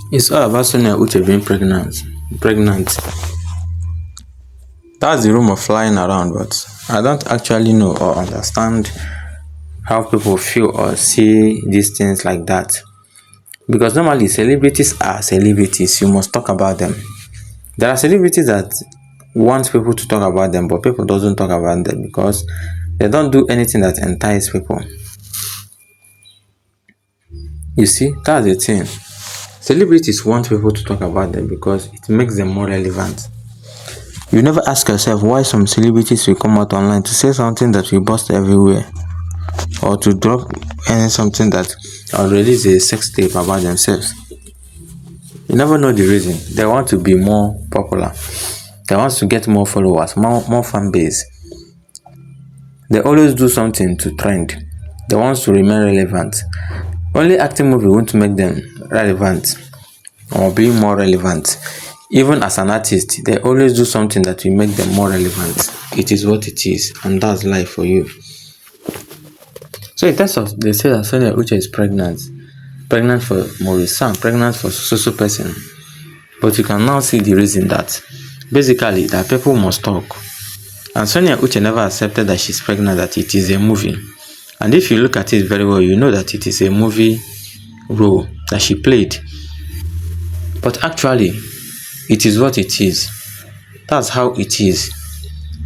It's all about Sonia Uche being pregnant. Pregnant. That's the rumor flying around, but I don't actually know or understand how people feel or see these things like that. Because normally celebrities are celebrities. You must talk about them. There are celebrities that want people to talk about them, but people doesn't talk about them because they don't do anything that entice people. You see, that's the thing. Celebrities want people to talk about them because it makes them more relevant. You never ask yourself why some celebrities will come out online to say something that will burst everywhere, or to drop something that or release a sex tape about themselves. You never know the reason. They want to be more popular. They want to get more followers, more fan base. They always do something to trend. They want to remain relevant. Only acting movie won't make them relevant or be more relevant. Even as an artist, they always do something that will make them more relevant. It is what it is, and that's life for you. So in terms of, they say that Sonia Uche is pregnant for Maurice Sam, pregnant for so person. But you can now see the reason that basically that people must talk. And Sonia Uche never accepted that she's pregnant, that it is a movie. And if you look at it very well, you know that it is a movie role that she played. But actually, it is what it is. That's how it is.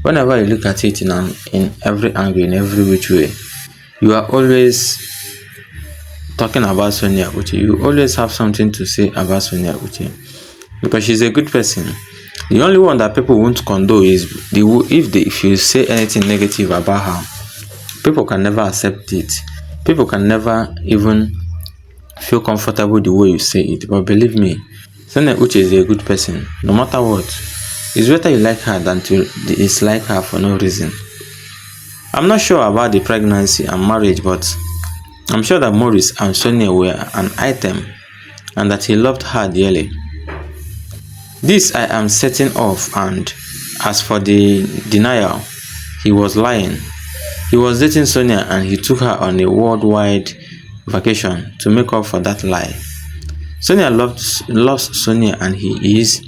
Whenever you look at it in every angle, in every which way, you are always talking about Sonia Uche. You always have something to say about Sonia Uche because she's a good person. The only one that people won't condone is if you say anything negative about her. People can never accept it. People can never even feel comfortable the way you say it. But believe me, Sonia Uche is a good person. No matter what, it's better you like her than to dislike her for no reason. I'm not sure about the pregnancy and marriage, but I'm sure that Maurice and Sonia were an item and that he loved her dearly. This I am certain of, and as for the denial, he was lying. He was dating Sonia and he took her on a worldwide vacation to make up for that lie. Sonia loves Sonia and he is.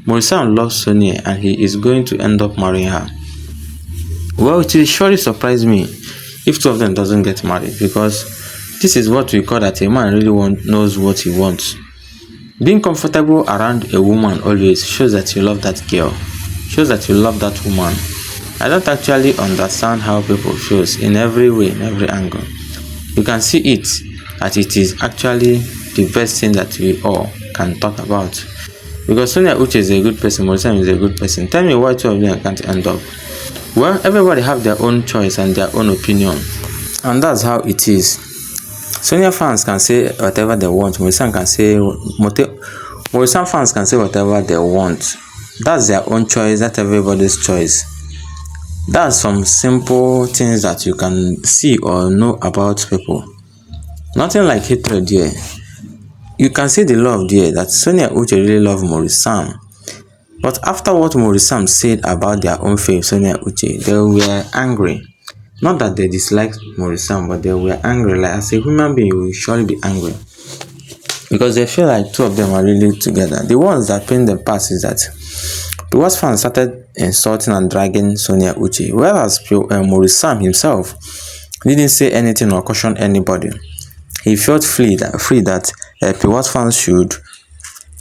Maurice loves Sonia and he is going to end up marrying her. Well, it will surely surprise me if two of them doesn't get married, because this is what we call that a man really knows what he wants. Being comfortable around a woman always shows that you love that girl, shows that you love that woman. I don't actually understand how people feel in every way, in every angle. You can see it that it is actually the best thing that we all can talk about. Because Sonia Uche is a good person, Maurice is a good person. Tell me why two of them can't end up. Well, everybody have their own choice and their own opinion. And that's how it is. Sonia fans can say whatever they want. Maurice fans can say whatever they want. That's their own choice. That's everybody's choice. That's some simple things that you can see or know about people. Nothing like hatred there. You can see the love there, that Sonia Uche really loved Maurice Sam. But after what Maurice Sam said about their own faith, Sonia Uche, they were angry. Not that they disliked Maurice Sam, but they were angry. Like as a human being, you will surely be angry. Because they feel like two of them are really together. The ones that pain them past is that Piwa's fans started insulting and dragging Sonia Uche, whereas Maurice Sam himself didn't say anything or caution anybody. He felt free that Piwa's fans should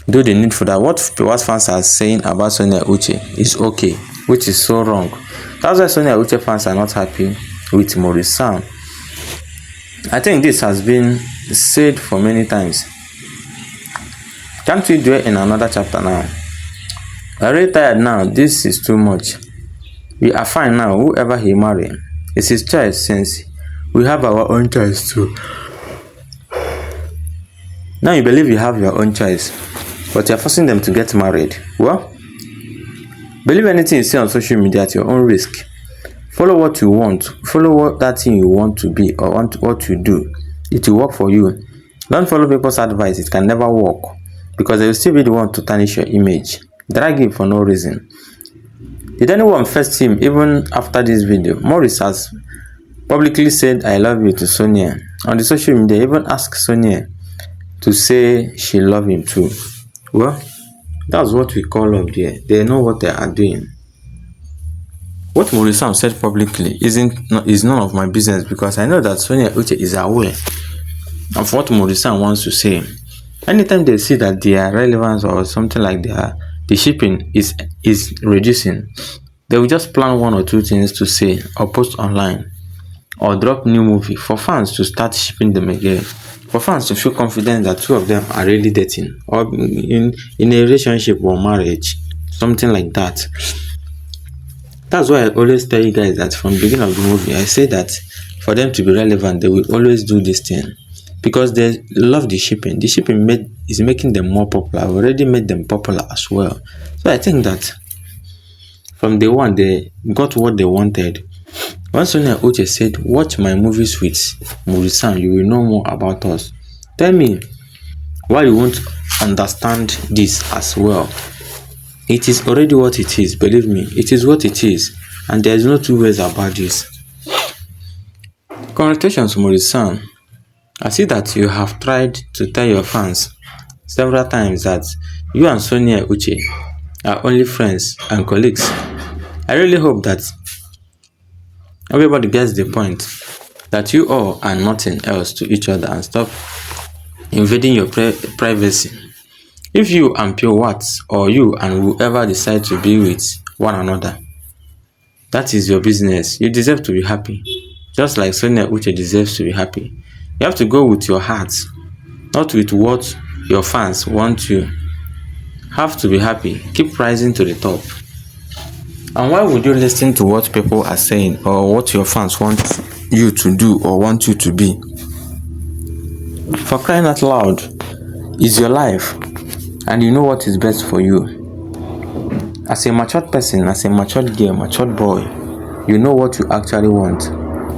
do the needful. That what Piwa's fans are saying about Sonia Uche is okay, which is so wrong. That's why Sonia Uche fans are not happy with Maurice Sam. I think this has been said for many times. Can't we do it in another chapter now? I'm really tired now. This is too much. We are fine now. Whoever he marry, it's his choice, since we have our own choice too. Now you believe you have your own choice, but you're forcing them to get married. Well, believe anything you see on social media at your own risk. Follow what you want. Follow what that thing you want to be or what you do. It will work for you. Don't follow people's advice. It can never work, because they will still be the one to tarnish your image. Drag him for no reason. Did anyone first him even after this video? Maurice has publicly said I love you to Sonia. On the social media, even asked Sonia to say she love him too. Well, that's what we call love there. They know what they are doing. What Morissam said publicly is none of my business, because I know that Sonia Uche is aware of what Morissam wants to say. Anytime they see that their relevance or something like the shipping is reducing, they will just plan one or two things to say or post online or drop new movie for fans to start shipping them again, for fans to feel confident that two of them are really dating or in a relationship or marriage, something like that. That's why I always tell you guys that from the beginning of the movie, I say that for them to be relevant, they will always do this thing because they love the shipping. The shipping is making them more popular. I've already made them popular as well. So I think that from day one, they got what they wanted. When Sonia Uche said, "Watch my movies with Morissam, you will know more about us." Tell me why you won't understand this as well. It is already what it is, believe me, it is what it is, and there is no two ways about this. Congratulations, Morissam. I see that you have tried to tell your fans several times that you and Sonia Uche are only friends and colleagues. I really hope that everybody gets the point that you all are nothing else to each other and stop invading your privacy. If you and Pure Watts or you and whoever decide to be with one another, that is your business. You deserve to be happy. Just like Sonia Uche deserves to be happy. You have to go with your heart, not with what your fans want you. Have to be happy. Keep rising to the top. And why would you listen to what people are saying or what your fans want you to do or want you to be? For crying out loud, it's your life and you know what is best for you. As a matured person, as a matured girl, matured boy, you know what you actually want.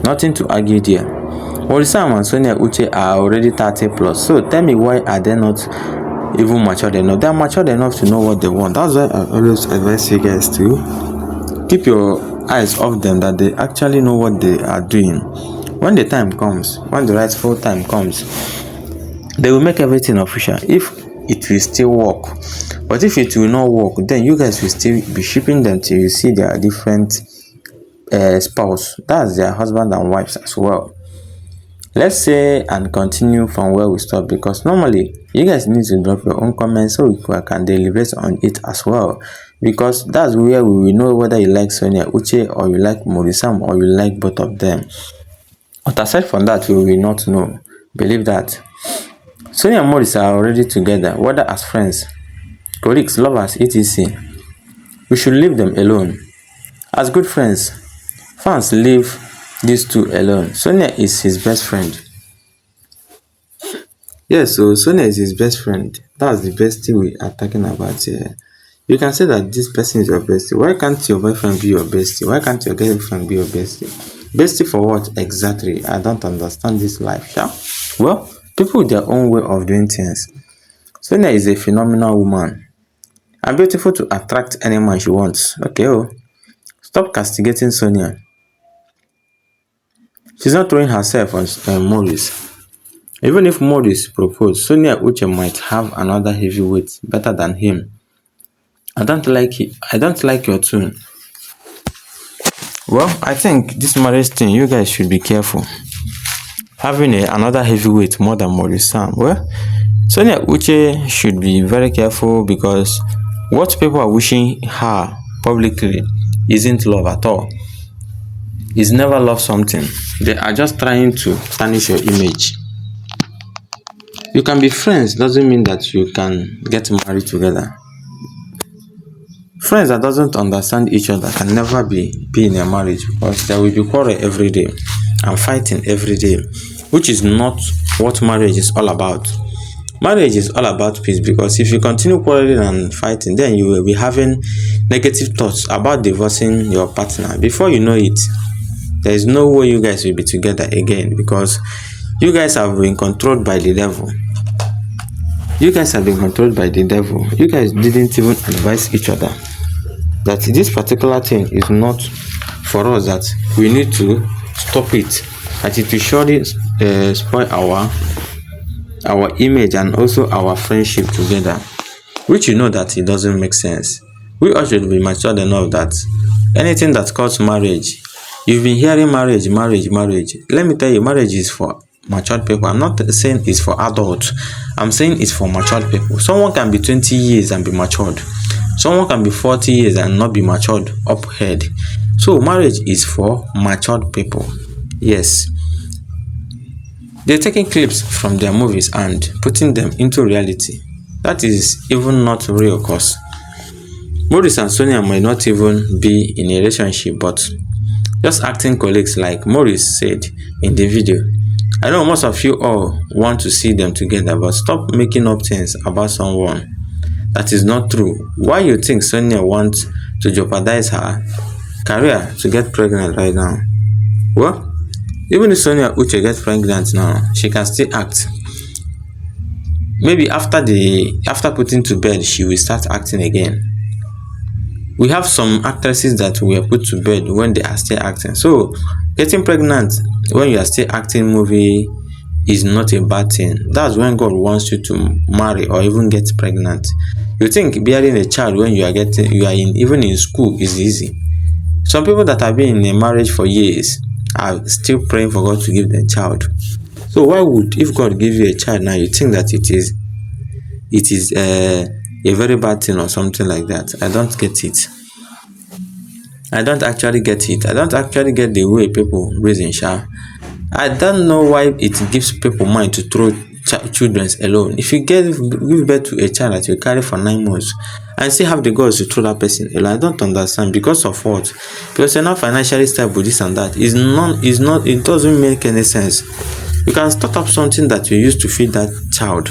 Nothing to argue there. Morissam and Sonia Uche are already 30 plus, so tell me why are they not even matured enough? They are matured enough to know what they want. That's why I always advise you guys to keep your eyes off them, that they actually know what they are doing. When the time comes, when the rightful time comes, they will make everything official if it will still work. But if it will not work, then you guys will still be shipping them till you see their different spouse. That's their husband and wives as well. Let's say and continue from where we stop, because normally you guys need to drop your own comments so we can deliberate on it as well, because that's where we will know whether you like Sonia Uche or you like Morissam or you like both of them. But aside from that, we will not know. Believe that. Sonia and Morissam are already together, whether as friends, colleagues, lovers, etc. We should leave them alone. As good friends, fans leave these two alone. Sonia is his best friend. Yes, so Sonia is his best friend. That's the bestie we are talking about here. You can say that this person is your bestie. Why can't your boyfriend be your bestie? Why can't your girlfriend be your bestie? Bestie for what exactly? I don't understand this life. Yeah? Well, people with their own way of doing things. Sonia is a phenomenal woman and beautiful to attract any man she wants. Okay, stop castigating Sonia. She's not throwing herself on Maurice. Even if Maurice proposed, Sonia Uche might have another heavyweight better than him. I don't like it. I don't like your tune. Well, I think this marriage thing, you guys should be careful. Having another heavyweight more than Morissam. Well, Sonia Uche should be very careful, because what people are wishing her publicly isn't love at all. It's never love something. They are just trying to tarnish your image. You can be friends, doesn't mean that you can get married together. Friends that doesn't understand each other can never be in a marriage, because there will be quarrel every day and fighting every day, which is not what marriage is all about. Marriage is all about peace, because if you continue quarreling and fighting, then you will be having negative thoughts about divorcing your partner. Before you know it, there is no way you guys will be together again, because you guys have been controlled by the devil. You guys have been controlled by the devil. You guys didn't even advise each other that this particular thing is not for us, that we need to stop it, that it will surely spoil our our image, and also our friendship together, which you know that it doesn't make sense. We all should be matured enough that anything that calls marriage, you've been hearing marriage, marriage, marriage. Let me tell you, marriage is for matured people. I'm not saying it's for adults. I'm saying it's for matured people. Someone can be 20 years and be matured. Someone can be 40 years and not be matured up head. So marriage is for matured people. Yes. They're taking clips from their movies and putting them into reality. That is even not real, cause Maurice and Sonia might not even be in a relationship, but just acting colleagues, like Maurice said in the video. I know most of you all want to see them together, but stop making up things about someone that is not true. Why you think Sonia wants to jeopardize her career to get pregnant right now? Well, even if Sonia Uche gets pregnant now, she can still act. Maybe after putting to bed, she will start acting again. We have some actresses that were put to bed when they are still acting. So getting pregnant when you are still acting movie is not a bad thing. That's when God wants you to marry or even get pregnant. You think bearing a child when even in school is easy. Some people that have been in a marriage for years are still praying for God to give them a child. So why would, if God give you a child now, you think that it is a very bad thing or something like that? I don't get it. I don't actually get it. I don't actually get the way people reason, sha. I don't know why it gives people mind to throw children alone. If you give birth to a child that you carry for 9 months and still have the guts to throw that person alone, I don't understand. Because of what? Because you're not financially stable, this and that. It doesn't make any sense. You can start up something that you use to feed that child.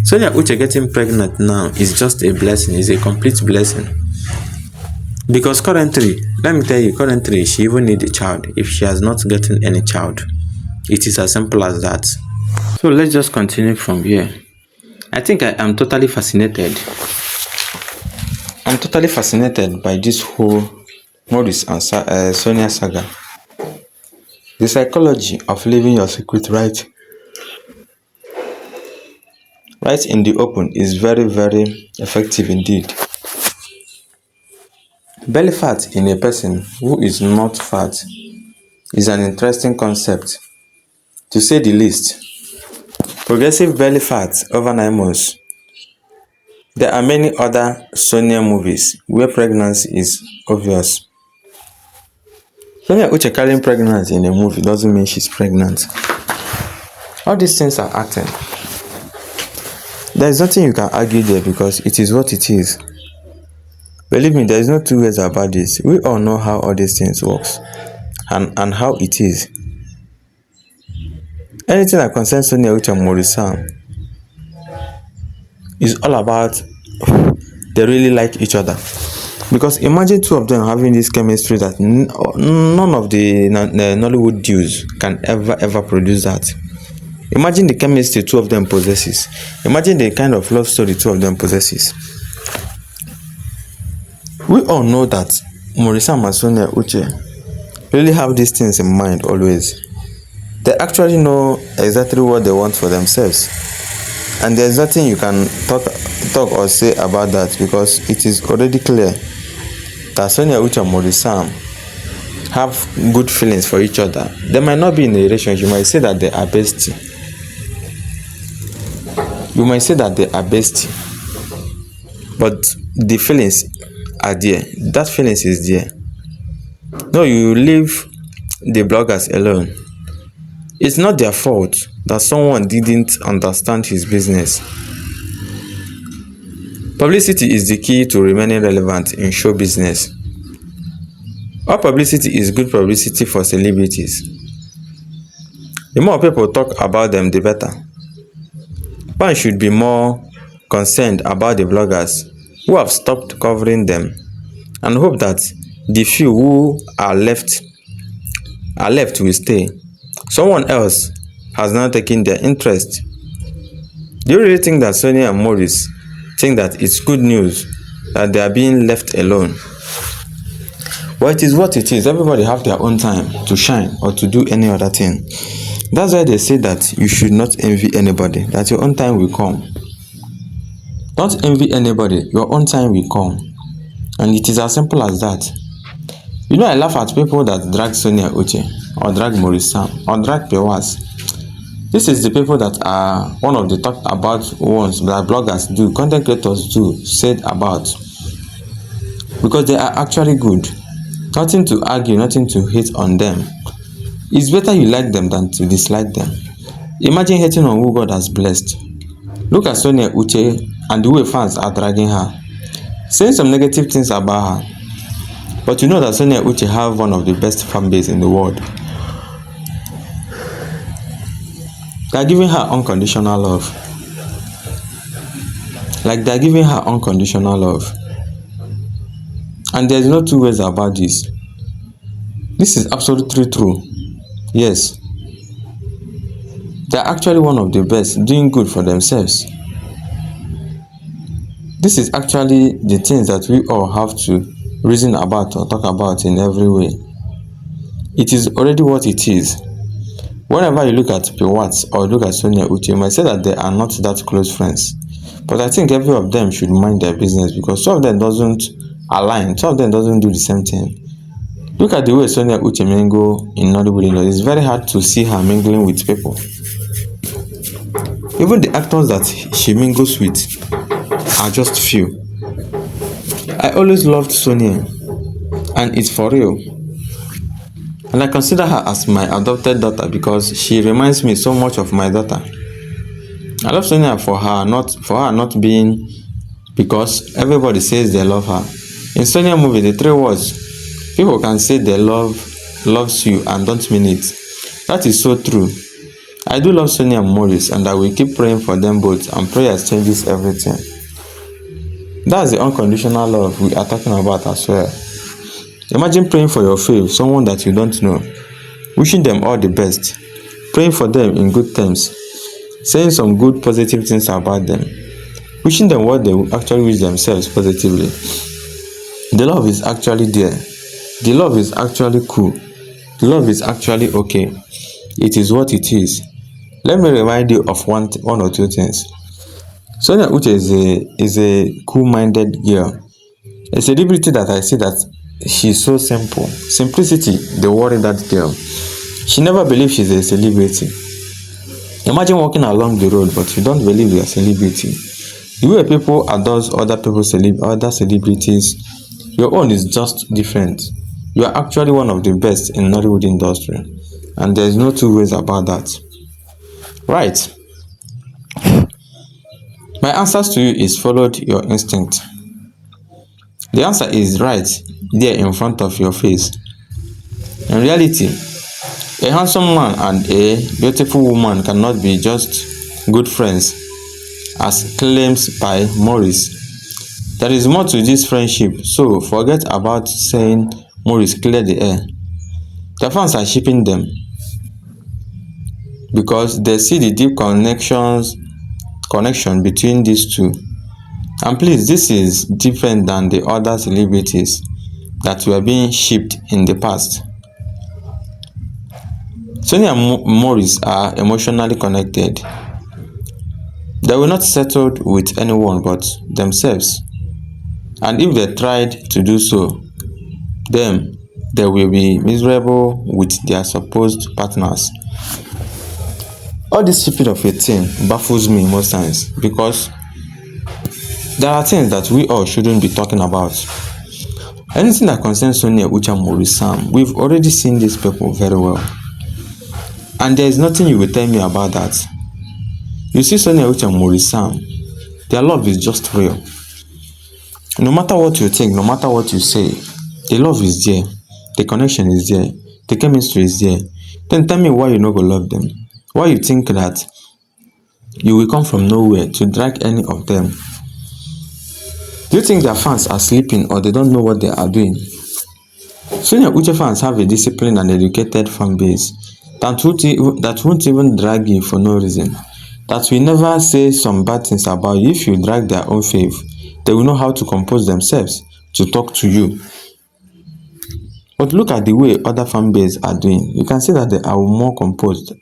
Sonia Uche getting pregnant now is just a blessing. It's a complete blessing. Because currently, let me tell you, currently she even needs a child if she has not gotten any child. It is as simple as that. So let's just continue from here. I think I am totally fascinated. I'm totally fascinated by this whole Maurice and Sonia saga. The psychology of leaving your secret right in the open is very, very effective indeed. Belly fat in a person who is not fat is an interesting concept, to say the least. Progressive belly fat over 9 months. There are many other Sonia movies where pregnancy is obvious. Sonia Uche carrying pregnancy in a movie doesn't mean she's pregnant. All these things are acting. There is nothing you can argue there because it is what it is. Believe me, there is no two ways about this. We all know how all these things works and how it is. Anything that concerns Sonia Uche and Maurice is all about they really like each other. Because imagine two of them having this chemistry that none of the Nollywood dudes can ever produce that. Imagine the chemistry two of them possesses. Imagine the kind of love story two of them possesses. We all know that Maurice and Sonia Uche really have these things in mind always. They actually know exactly what they want for themselves. And there's nothing you can talk or say about that because it is already clear that Sonia Uche and Maurice have good feelings for each other. They might not be in a relationship. You might say that they are bestie. But the feelings are there. That feelings is there. No, you leave the bloggers alone. It's not their fault that someone didn't understand his business. Publicity is the key to remaining relevant in show business. All publicity is good publicity for celebrities. The more people talk about them, the better. One should be more concerned about the bloggers who have stopped covering them and hope that the few who are left will stay. Someone else has now taken their interest. Do you really think that Sonia and Maurice think that it's good news that they are being left alone? Well, it is what it is. Everybody have their own time to shine or to do any other thing. That's why they say that you should not envy anybody, that your own time will come. Don't envy anybody, your own time will come. And it is as simple as that. You know, I laugh at people that drag Sonia Uche, or drag Maurice Sam, or drag Pewas. This is the people that are one of the talked about ones that bloggers do, content creators do, said about. Because they are actually good. Nothing to argue, nothing to hate on them. It's better you like them than to dislike them. Imagine hating on who God has blessed. Look at Sonia Uche and the way fans are dragging her, saying some negative things about her. But you know that Sonia Uche have one of the best fan base in the world. They are giving her unconditional love. Like they are giving her unconditional love. And there is no two ways about this. This is absolutely true. Yes. They are actually one of the best, doing good for themselves. This is actually the things that we all have to reason about or talk about in every way. It is already what it is. Whenever you look at Pewats or look at Sonia Uche, you might say that they are not that close friends. But I think every of them should mind their business because some of them doesn't align, some of them doesn't do the same thing. Look at the way Sonia Uche mingle in Nollywood. It's very hard to see her mingling with people. Even the actors that she mingles with are just few. I always loved Sonia, and it's for real. And I consider her as my adopted daughter because she reminds me so much of my daughter. I love Sonia for her not being, because everybody says they love her. In Sonia movie, the 3 words, people can say they loves you and don't mean it. That is so true. I do love Sonia and Maurice, and I will keep praying for them both, and prayers changes everything. That's the unconditional love we are talking about as well. Imagine praying for your fave, someone that you don't know, wishing them all the best, praying for them in good terms, saying some good positive things about them, wishing them what they will actually wish themselves positively. The love is actually there. The love is actually cool. The love is actually okay. It is what it is. Let me remind you of one or two things. Sonia Uche is a cool-minded girl. A celebrity that I see that she's so simple. Simplicity, they worry that girl. She never believes she's a celebrity. Imagine walking along the road, but you don't believe you're a celebrity. The way people adore other celebrities, your own is just different. You are actually one of the best in Nollywood industry, and there's no two ways about that. Right. My answers to you is followed your instinct. The answer is right there in front of your face. In reality, a handsome man and a beautiful woman cannot be just good friends, as claims by Maurice. There is more to this friendship, so forget about saying Maurice cleared the air. The fans are shipping them because they see the deep connection between these two. And please, this is different than the other celebrities that were being shipped in the past. Sonia and Maurice are emotionally connected. They will not settle with anyone but themselves. And if they tried to do so, then they will be miserable with their supposed partners. All this shipping of a thing baffles me most times because there are things that we all shouldn't be talking about. Anything that concerns Sonia Uche and Maurice Sam, we've already seen these people very well. And there is nothing you will tell me about that. You see Sonia Uche and Maurice Sam, their love is just real. No matter what you think, no matter what you say, the love is there. The connection is there. The chemistry is there. Then tell me why you no go love them. Why you think that you will come from nowhere to drag any of them? Do you think their fans are sleeping or they don't know what they are doing? Sonia Uche fans have a disciplined and educated fan base that won't even drag you for no reason. That will never say some bad things about you. If you drag their own fave, they will know how to compose themselves to talk to you. But look at the way other fan bases are doing. You can see that they are more composed.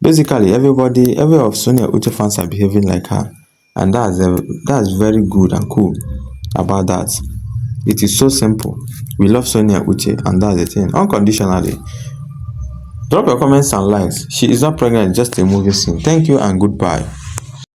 Basically, every of Sonia Uche fans are behaving like her, and that's very good and cool about that. It is so simple. We love Sonia Uche, and that's the thing. Unconditionally. Drop your comments and likes. She is not pregnant, just a movie scene. Thank you and goodbye.